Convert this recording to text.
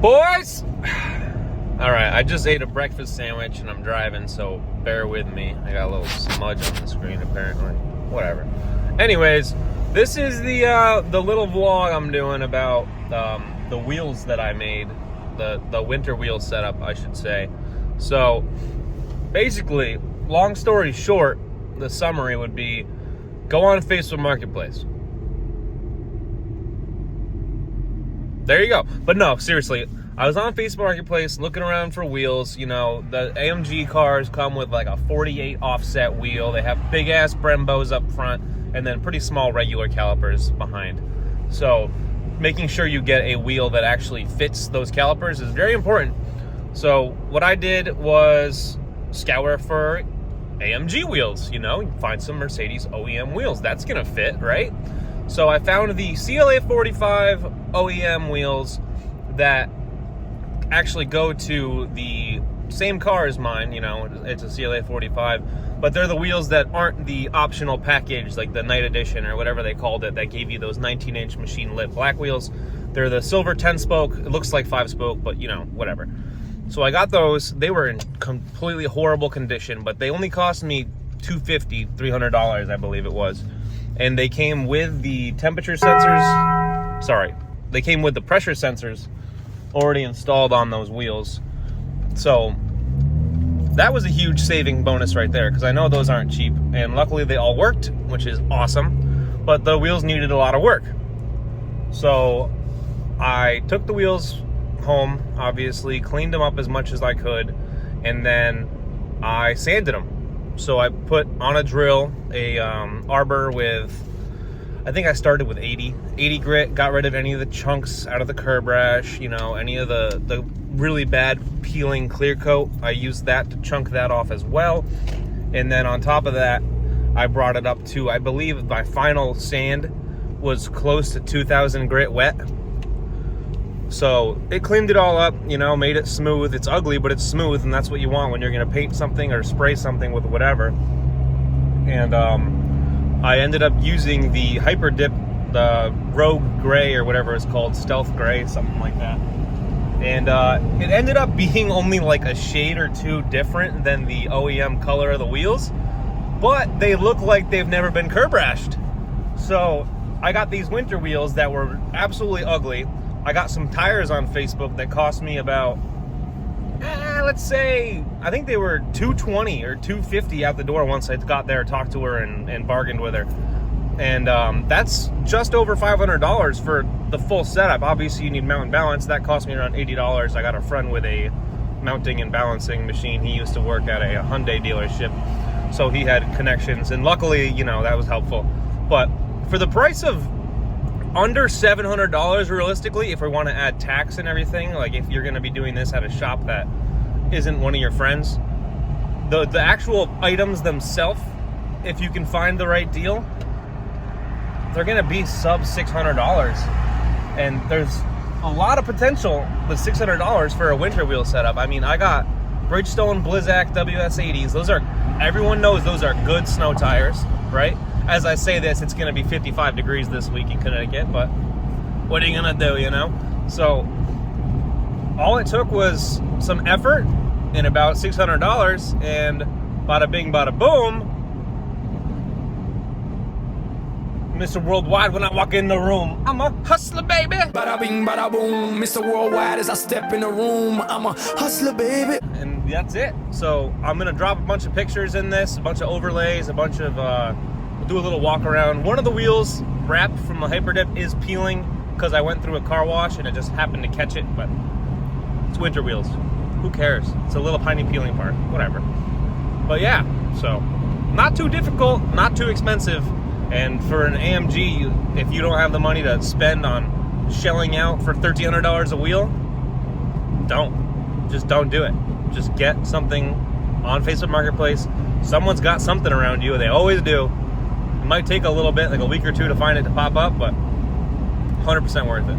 Boys! Alright, I just ate a breakfast sandwich and I'm driving, so bear with me. I got a little smudge on the screen apparently. Whatever. Anyways, this is the little vlog I'm doing about the wheels that I made. The winter wheel setup, I should say. So, basically, long story short, the summary would be, go on Facebook Marketplace. There you go. But no, seriously, I was on Facebook Marketplace looking around for wheels. You know, the AMG cars come with like a 48 offset wheel. They have big ass Brembos up front and then pretty small regular calipers behind. So making sure you get a wheel that actually fits those calipers is very important. So what I did was scour for AMG wheels. You know, you find some Mercedes OEM wheels. That's gonna fit, right? So I found the CLA45 OEM wheels that actually go to the same car as mine. You know, it's a CLA45, but they're the wheels that aren't the optional package, like the night edition or whatever they called it, that gave you those 19-inch machine lit black wheels. They're the silver 10-spoke. It looks like 5-spoke, but you know, whatever. So I got those. They were in completely horrible condition, but they only cost me $300, I believe it was. And they came with the temperature sensors. Sorry, they came with the pressure sensors already installed on those wheels. So that was a huge saving bonus right there, because I know those aren't cheap, and luckily they all worked, which is awesome. But the wheels needed a lot of work. So I took the wheels home, obviously, cleaned them up as much as I could, and then I sanded them. So I put on a drill a arbor with, I think I started with 80 grit, got rid of any of the chunks out of the curb rash, you know, any of the really bad peeling clear coat. I used that to chunk that off as well. And then on top of that, I brought it up to, I believe my final sand was close to 2000 grit wet. So it cleaned it all up, you know, made it smooth. It's ugly, but it's smooth, and that's what you want when you're gonna paint something or spray something with whatever. And I ended up using the Hyper Dip, the Rogue Gray or whatever it's called, Stealth Gray, something like that. And it ended up being only like a shade or two different than the OEM color of the wheels, but they look like they've never been curb rashed. So I got these winter wheels that were absolutely ugly. I got some tires on Facebook that cost me about, let's say, I think they were $220 or $250 out the door once I got there, talked to her, and bargained with her. And that's just over $500 for the full setup. Obviously, you need mount and balance. That cost me around $80. I got a friend with a mounting and balancing machine. He used to work at a Hyundai dealership, so he had connections. And luckily, you know, that was helpful. But for the price of under $700 realistically, if we want to add tax and everything, like if you're going to be doing this at a shop that isn't one of your friends, the actual items themselves, if you can find the right deal, they're going to be sub $600. And there's a lot of potential with $600 for a winter wheel setup. I mean, I got Bridgestone Blizzak WS80s. Those are, everyone knows those are good snow tires, right? As I say this, it's going to be 55 degrees this week in Connecticut, but what are you going to do, you know? So all it took was some effort and about $600, and bada bing, bada boom, Mr. Worldwide, when I walk in the room, I'm a hustler, baby. Bada bing, bada boom, Mr. Worldwide, as I step in the room, I'm a hustler, baby. And that's it. So I'm going to drop a bunch of pictures in this, a bunch of overlays, a bunch of... we'll do a little walk around. One of the wheels wrapped from the Hyper Dip is peeling because I went through a car wash and it just happened to catch it, but it's winter wheels. Who cares? It's a little tiny peeling part, whatever. But yeah, so not too difficult, not too expensive. And for an AMG, if you don't have the money to spend on shelling out for $1,300 a wheel, just don't do it. Just get something on Facebook Marketplace. Someone's got something around you, they always do. It might take a little bit, like a week or two to find it to pop up, but 100% worth it.